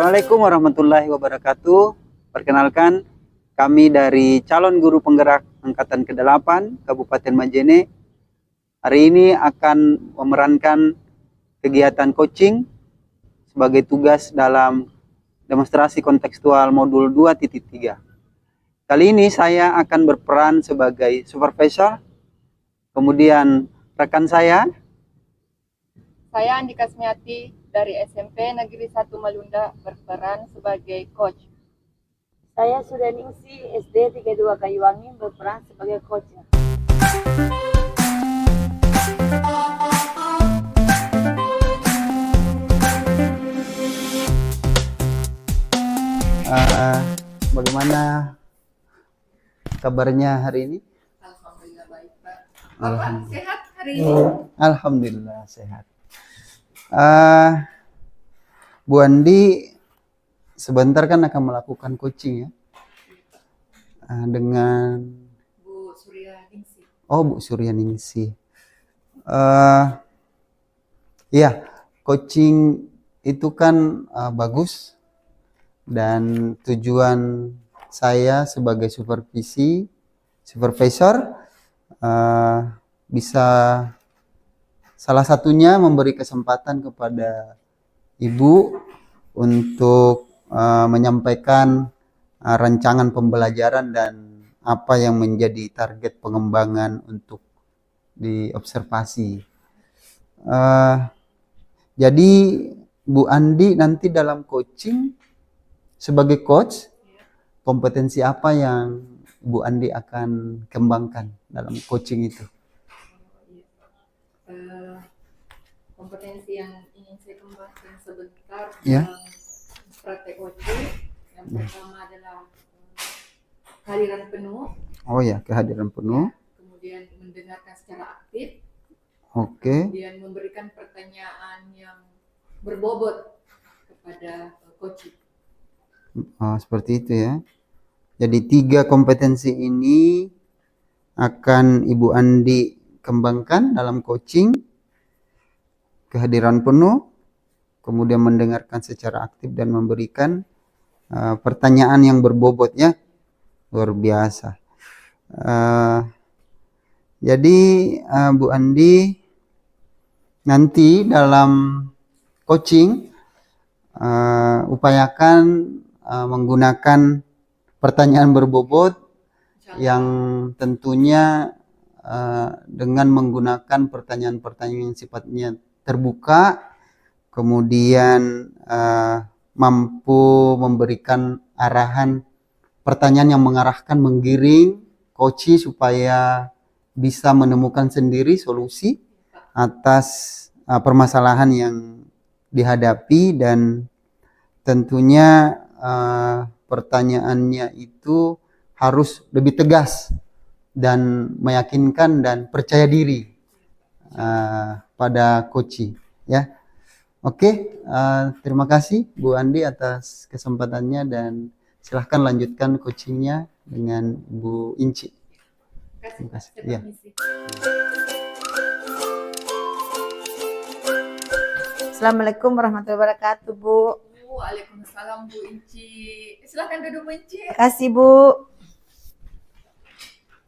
Assalamualaikum warahmatullahi wabarakatuh. Perkenalkan, kami dari calon guru penggerak Angkatan ke-8 Kabupaten Majene. Hari ini akan memerankan kegiatan coaching sebagai tugas dalam demonstrasi kontekstual modul 2.3. Kali ini saya akan berperan sebagai supervisor. Kemudian rekan saya Andika Smiati dari SMP Negeri 1 Malunda berperan sebagai coach. Saya Sudaningsi SD 32 Kayuwangi berperan sebagai coach. Bagaimana kabarnya hari ini? Alhamdulillah baik, Pak. Bapak sehat hari ini? Alhamdulillah sehat. Bu Andi sebentar kan akan melakukan coaching ya dengan Bu Suryaningsi. Bu Suryaningsi. Ya, coaching itu kan bagus, dan tujuan saya sebagai supervisor bisa salah satunya memberi kesempatan kepada Ibu untuk menyampaikan rancangan pembelajaran dan apa yang menjadi target pengembangan untuk diobservasi. Jadi Bu Andi nanti dalam coaching sebagai coach, kompetensi apa yang Bu Andi akan kembangkan dalam coaching itu? Kompetensi yang ingin saya kembangkan sebentar Ya. dalam praktek coaching yang pertama adalah kehadiran penuh. Oh ya, kehadiran penuh. Kemudian mendengarkan secara aktif. Oke. Kemudian memberikan pertanyaan yang berbobot kepada coaching. Seperti itu ya. Jadi 3 kompetensi ini akan Ibu Andi kembangkan dalam coaching. Kehadiran penuh, kemudian mendengarkan secara aktif dan memberikan pertanyaan yang berbobot ya. Luar biasa. Jadi Bu Andi nanti dalam coaching upayakan menggunakan pertanyaan berbobot yang tentunya dengan menggunakan pertanyaan-pertanyaan yang sifatnya terbuka, kemudian mampu memberikan arahan pertanyaan yang mengarahkan, menggiring coach supaya bisa menemukan sendiri solusi atas permasalahan yang dihadapi, dan tentunya pertanyaannya itu harus lebih tegas dan meyakinkan dan percaya diri pada coach ya. Oke, terima kasih Bu Andi atas kesempatannya, dan silahkan lanjutkan coachingnya dengan Bu Inci. Terima kasih. Ya. Assalamualaikum warahmatullahi wabarakatuh, Bu. Waalaikumsalam Bu Inci. Silahkan duduk Bu Inci. Terima kasih, Bu.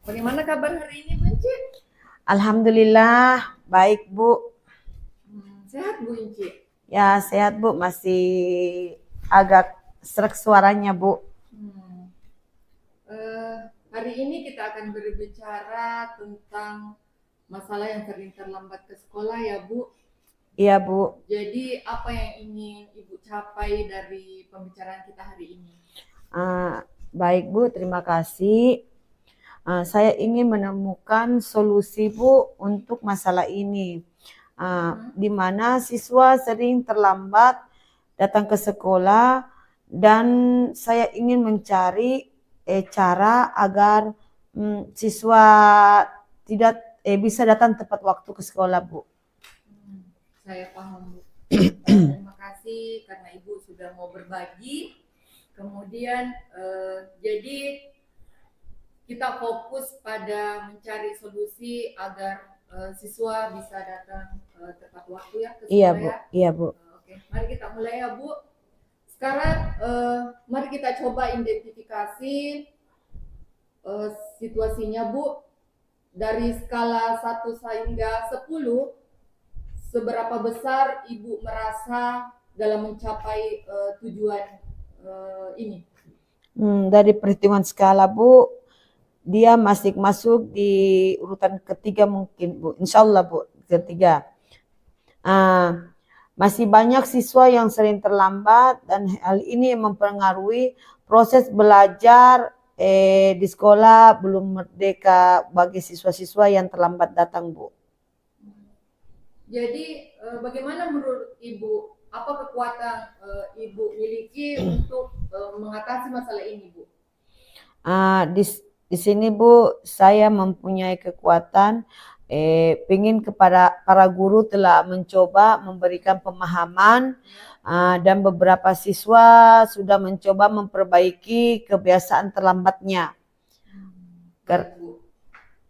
Bagaimana kabar hari ini Bu Inci? Alhamdulillah baik, Bu. Sehat Bu Inci? Ya sehat, Bu. Masih agak serak suaranya, Bu. Hari ini kita akan berbicara tentang masalah yang sering terlambat ke sekolah ya Bu. Iya, Bu. Jadi apa yang ingin Ibu capai dari pembicaraan kita hari ini? Baik, Bu. Terima kasih. Saya ingin menemukan solusi, Bu, untuk masalah ini. Di mana siswa sering terlambat datang ke sekolah, dan saya ingin mencari cara agar siswa tidak bisa datang tepat waktu ke sekolah, Bu. Saya paham, Bu. Terima kasih karena Ibu sudah mau berbagi. Kemudian jadi kita fokus pada mencari solusi agar siswa bisa datang tepat waktu ya ke sekolah. Iya, Bu. Ya. Iya, Bu. Oke, mari kita mulai ya Bu. Sekarang mari kita coba identifikasi situasinya Bu, dari skala 1 hingga 10, seberapa besar Ibu merasa dalam mencapai tujuan ini? Dari perhitungan skala Bu, dia masih masuk di urutan ketiga mungkin Bu, insya Allah Bu, ketiga. Masih banyak siswa yang sering terlambat dan hal ini mempengaruhi proses belajar di sekolah belum merdeka bagi siswa-siswa yang terlambat datang Bu. Jadi bagaimana menurut Ibu, apa kekuatan Ibu miliki untuk mengatasi masalah ini Bu? Di sini Bu, saya mempunyai kekuatan. Ingin kepada para guru telah mencoba memberikan pemahaman dan beberapa siswa sudah mencoba memperbaiki kebiasaan terlambatnya. Baik, Bu.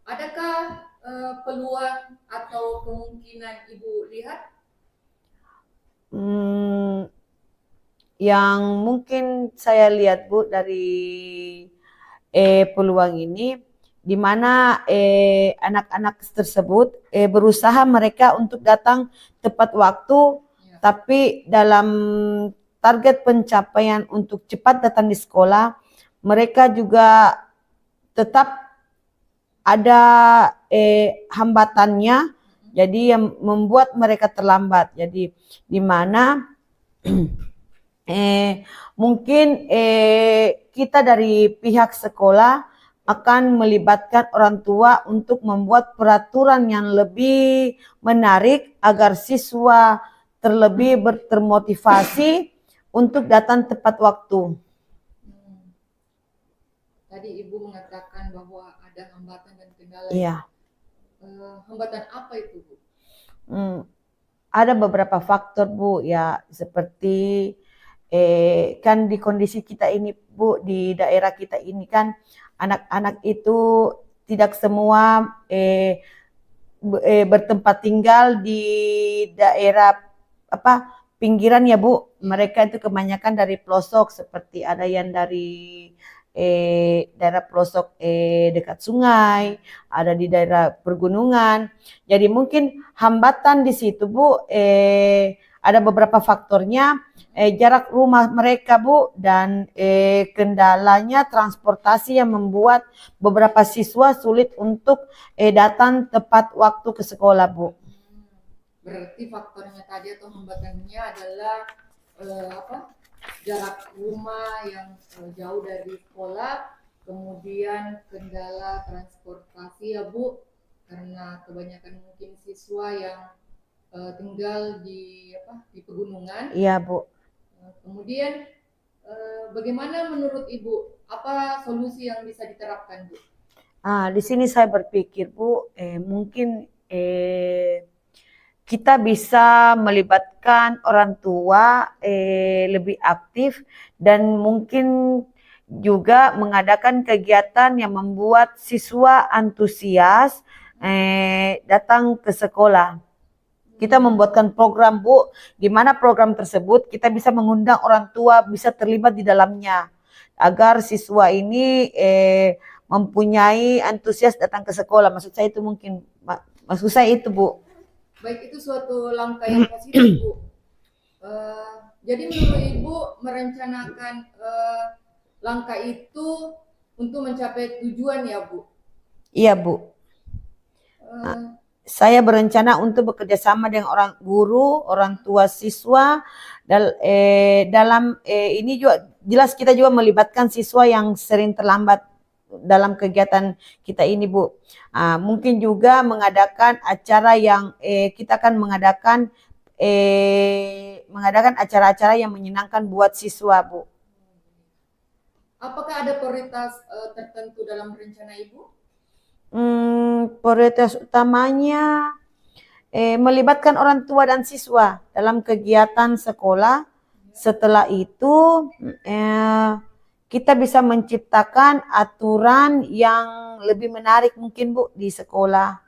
Adakah peluang atau kemungkinan Ibu lihat? Yang mungkin saya lihat Bu dari peluang ini, di mana anak-anak tersebut berusaha mereka untuk datang tepat waktu, tapi dalam target pencapaian untuk cepat datang di sekolah, mereka juga tetap ada hambatannya, jadi yang membuat mereka terlambat. Jadi di mana mungkin kita dari pihak sekolah akan melibatkan orang tua untuk membuat peraturan yang lebih menarik agar siswa terlebih termotivasi untuk datang tepat waktu. Tadi Ibu mengatakan bahwa ada hambatan dan kendala. Iya. Hambatan apa itu Bu? Ada beberapa faktor Bu, ya seperti kan di kondisi kita ini Bu, di daerah kita ini kan anak-anak itu tidak semua bertempat tinggal di daerah pinggiran ya Bu. Mereka itu kebanyakan dari pelosok, seperti ada yang dari daerah pelosok dekat sungai, ada di daerah pergunungan. Jadi mungkin hambatan di situ Bu, ada beberapa faktornya, jarak rumah mereka Bu, dan kendalanya transportasi yang membuat beberapa siswa sulit untuk datang tepat waktu ke sekolah Bu. Berarti faktornya tadi atau hambatannya adalah jarak rumah yang jauh dari sekolah, kemudian kendala transportasi ya Bu, karena kebanyakan mungkin siswa yang tinggal di pegunungan. Iya Bu. Kemudian bagaimana menurut Ibu, apa solusi yang bisa diterapkan Bu? Di sini saya berpikir Bu, mungkin kita bisa melibatkan orang tua lebih aktif dan mungkin juga mengadakan kegiatan yang membuat siswa antusias datang ke sekolah. Kita membuatkan program Bu, gimana program tersebut kita bisa mengundang orang tua bisa terlibat di dalamnya agar siswa ini mempunyai antusias datang ke sekolah. Maksud saya itu Bu. Baik, itu suatu langkah yang positif Bu. Jadi menurut Ibu merencanakan langkah itu untuk mencapai tujuan ya Bu? Iya Bu. Saya berencana untuk bekerja sama dengan orang guru, orang tua siswa, dalam ini juga jelas kita juga melibatkan siswa yang sering terlambat dalam kegiatan kita ini Bu. Mungkin juga mengadakan acara yang kita akan mengadakan acara-acara yang menyenangkan buat siswa Bu. Apakah ada prioritas tertentu dalam rencana Ibu? Prioritas utamanya melibatkan orang tua dan siswa dalam kegiatan sekolah. Setelah itu kita bisa menciptakan aturan yang lebih menarik mungkin Bu di sekolah.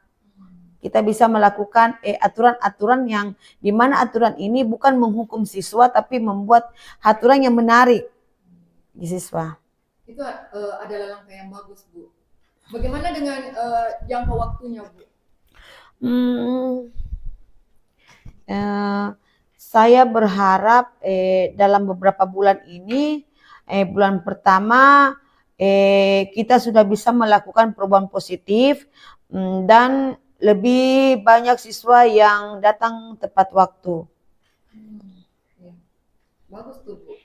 kita bisa melakukan aturan-aturan yang dimana aturan ini bukan menghukum siswa tapi membuat aturan yang menarik di siswa. Itu adalah langkah yang bagus, Bu. Bagaimana dengan jangka waktunya, Bu? Saya berharap dalam beberapa bulan ini, bulan pertama kita sudah bisa melakukan perubahan positif dan lebih banyak siswa yang datang tepat waktu. Ya. Bagus tuh, Bu.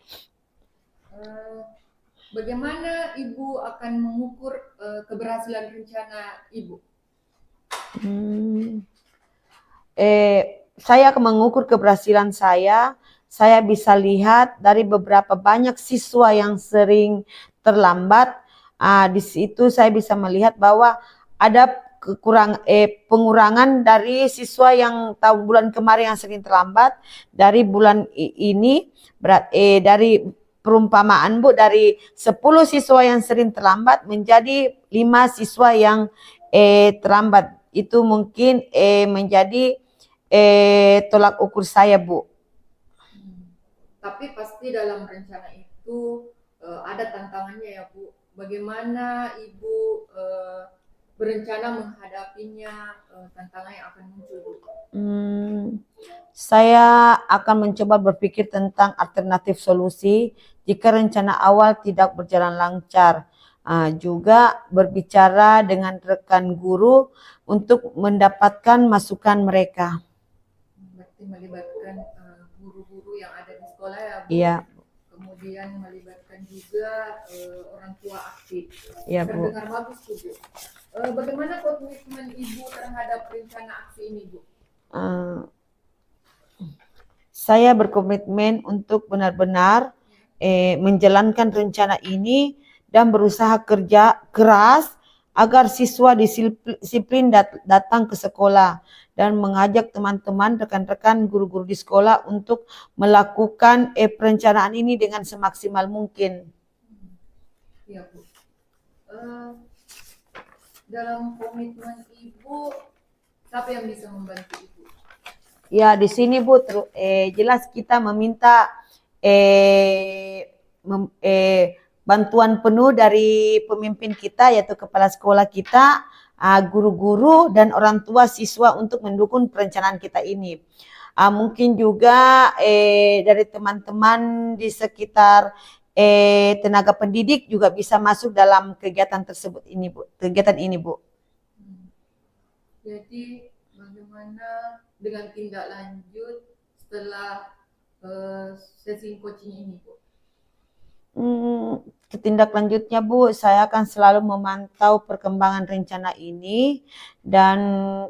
Bagaimana Ibu akan mengukur keberhasilan rencana Ibu? Saya akan mengukur keberhasilan saya bisa lihat dari beberapa banyak siswa yang sering terlambat. Di situ saya bisa melihat bahwa ada pengurangan dari siswa yang tahun bulan kemarin yang sering terlambat dari bulan ini dari perumpamaan, Bu, dari 10 siswa yang sering terlambat menjadi 5 siswa yang terlambat. Itu mungkin menjadi tolak ukur saya, Bu. Tapi pasti dalam rencana itu ada tantangannya ya, Bu. Bagaimana Ibu berencana menghadapinya, tantangan yang akan muncul, Bu? Saya akan mencoba berpikir tentang alternatif solusi jika rencana awal tidak berjalan lancar. Juga berbicara dengan rekan guru untuk mendapatkan masukan mereka. Berarti melibatkan guru-guru yang ada di sekolah ya, Bu? Iya. Kemudian melibatkan juga orang tua aktif. Iya, Bu. Terdengar bagus tuh, Bu. Bagaimana komitmen Ibu terhadap rencana aksi ini, Bu? Saya berkomitmen untuk benar-benar menjalankan rencana ini dan berusaha kerja keras agar siswa disiplin datang ke sekolah dan mengajak teman-teman, rekan-rekan guru-guru di sekolah untuk melakukan perencanaan ini dengan semaksimal mungkin. Iya, Bu. Dalam komitmen Ibu, siapa yang bisa membantu Ibu? Ya, di sini, Bu, jelas kita meminta bantuan penuh dari pemimpin kita, yaitu kepala sekolah kita, guru-guru dan orang tua siswa untuk mendukung perencanaan kita ini. Mungkin juga dari teman-teman di sekitar tenaga pendidik juga bisa masuk dalam kegiatan tersebut ini, Bu. Kegiatan ini, Bu. Jadi bagaimana dengan tindak lanjut setelah sesi coaching ini, Bu? Tindak lanjutnya, Bu, saya akan selalu memantau perkembangan rencana ini dan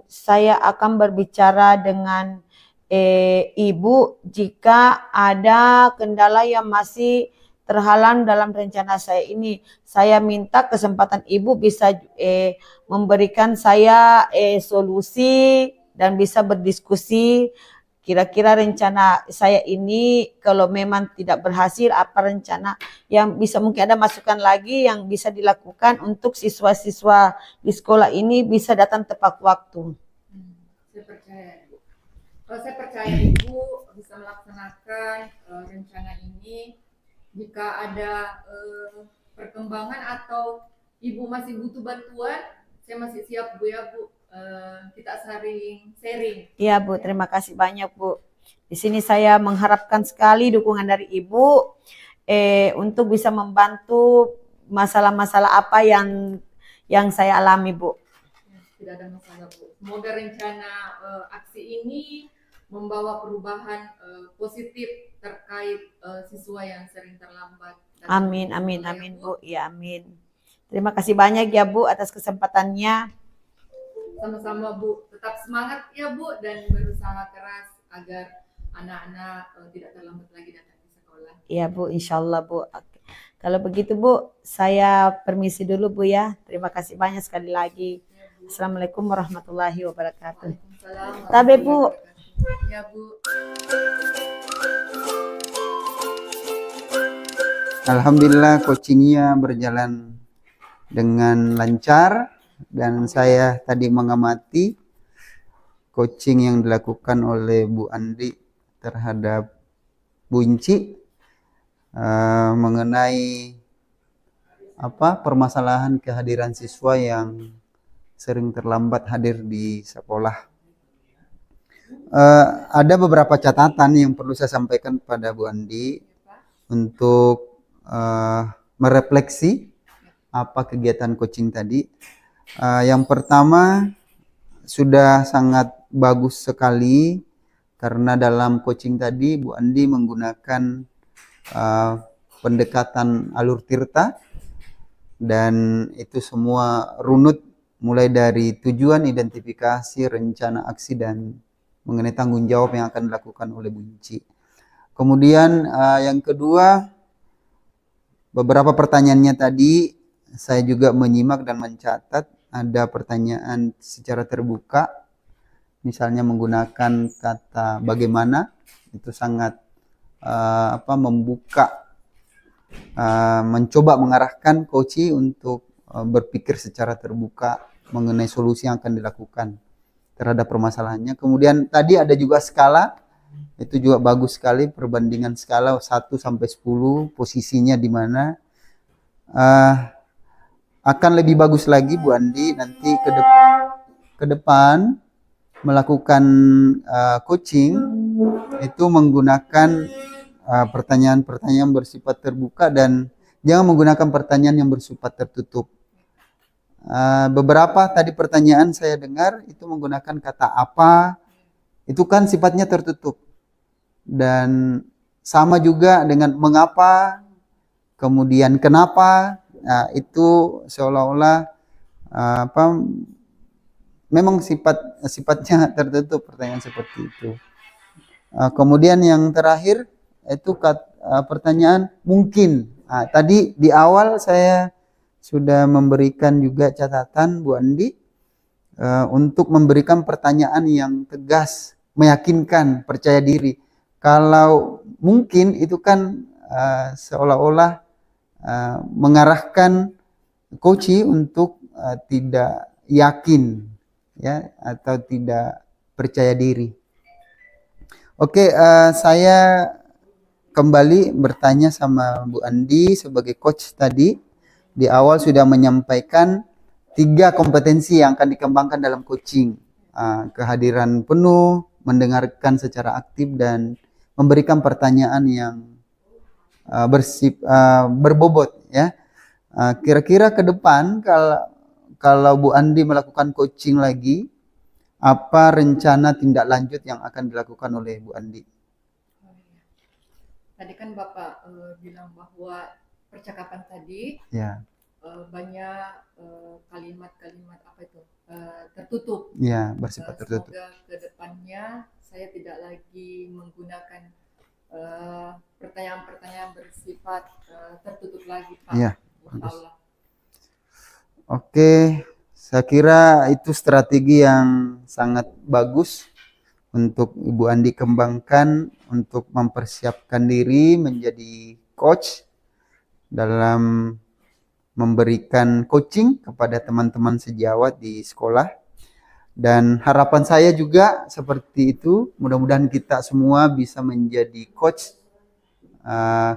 saya akan berbicara dengan Ibu jika ada kendala yang masih terhalang dalam rencana saya ini. Saya minta kesempatan Ibu bisa memberikan saya solusi dan bisa berdiskusi. Kira-kira rencana saya ini kalau memang tidak berhasil, apa rencana yang bisa, mungkin ada masukan lagi yang bisa dilakukan untuk siswa-siswa di sekolah ini bisa datang tepat waktu. Saya percaya, Bu. Saya percaya Ibu bisa melaksanakan rencana ini. Jika ada perkembangan atau Ibu masih butuh bantuan, saya masih siap, Bu, ya, Bu. Kita sharing. Iya, Bu, terima kasih banyak, Bu. Di sini saya mengharapkan sekali dukungan dari Ibu untuk bisa membantu masalah-masalah apa yang saya alami, Bu. Tidak ada masalah, Bu. Semoga rencana aksi ini membawa perubahan positif terkait siswa yang sering terlambat. Amin, Bu. Ya, amin. Terima kasih banyak ya, Bu, atas kesempatannya. Sama-sama, Bu. Tetap semangat ya, Bu, dan berusaha keras agar anak-anak tidak terlambat lagi datang ke sekolah. Iya, Bu, insya Allah, Bu. Kalau begitu, Bu, saya permisi dulu, Bu, ya. Terima kasih banyak sekali lagi. Ya, Assalamualaikum warahmatullahi wabarakatuh. Waalaikumsalam. Tabe, Bu. Ya, Bu. Alhamdulillah coachingnya berjalan dengan lancar dan saya tadi mengamati coaching yang dilakukan oleh Bu Andi terhadap Bu Inci mengenai permasalahan kehadiran siswa yang sering terlambat hadir di sekolah. Ada beberapa catatan yang perlu saya sampaikan kepada Bu Andi untuk merefleksi apa kegiatan coaching tadi. Yang pertama, sudah sangat bagus sekali karena dalam coaching tadi Bu Andi menggunakan pendekatan alur tirta, dan itu semua runut mulai dari tujuan, identifikasi, rencana aksi, dan mengenai tanggung jawab yang akan dilakukan oleh Bu Inci. Kemudian yang kedua, beberapa pertanyaannya tadi saya juga menyimak dan mencatat. Ada pertanyaan secara terbuka, misalnya menggunakan kata bagaimana, itu sangat membuka, mencoba mengarahkan coach untuk berpikir secara terbuka mengenai solusi yang akan dilakukan terhadap permasalahannya. Kemudian tadi ada juga skala, itu juga bagus sekali, perbandingan skala 1 sampai 10, posisinya di mana. Akan lebih bagus lagi Bu Andi nanti ke depan melakukan coaching itu menggunakan pertanyaan-pertanyaan bersifat terbuka dan jangan menggunakan pertanyaan yang bersifat tertutup. Beberapa tadi pertanyaan saya dengar itu menggunakan kata apa, itu kan sifatnya tertutup. Dan sama juga dengan mengapa, kemudian kenapa, itu seolah-olah memang sifatnya tertutup pertanyaan seperti itu. Kemudian yang terakhir itu pertanyaan mungkin. Tadi di awal saya sudah memberikan juga catatan Bu Andi untuk memberikan pertanyaan yang tegas, meyakinkan, percaya diri. Kalau mungkin itu kan seolah-olah mengarahkan coach untuk tidak yakin, ya, atau tidak percaya diri. Oke, saya kembali bertanya sama Bu Andi sebagai coach tadi. Di awal sudah menyampaikan 3 kompetensi yang akan dikembangkan dalam coaching. Kehadiran penuh, mendengarkan secara aktif, dan memberikan pertanyaan yang berbobot, ya. Kira-kira ke depan kalau Bu Andi melakukan coaching lagi, apa rencana tindak lanjut yang akan dilakukan oleh Bu Andi? Tadi kan Bapak bilang bahwa percakapan tadi Ya. Banyak kalimat-kalimat tertutup. Ya, bersifat tertutup. Semoga ke depannya saya tidak lagi menggunakan pertanyaan-pertanyaan bersifat tertutup lagi, Pak. Ya, Insyaallah. Oke, saya kira itu strategi yang sangat bagus untuk Ibu Andi kembangkan untuk mempersiapkan diri menjadi coach dalam memberikan coaching kepada teman-teman sejawat di sekolah. Dan harapan saya juga seperti itu, mudah-mudahan kita semua bisa menjadi coach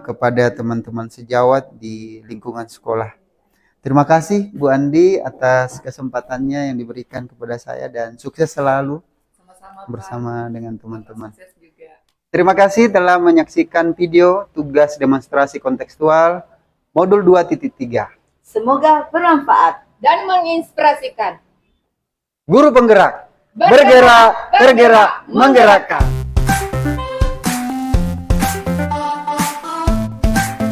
kepada teman-teman sejawat di lingkungan sekolah. Terima kasih Bu Andi atas kesempatannya yang diberikan kepada saya, dan sukses selalu Sama-sama, bersama Pak. dengan teman-teman. Sukses juga. Terima kasih telah menyaksikan video tugas demonstrasi kontekstual modul 2.3. Semoga bermanfaat. Dan menginspirasikan. Guru penggerak, bergerak, tergerak, menggerakkan.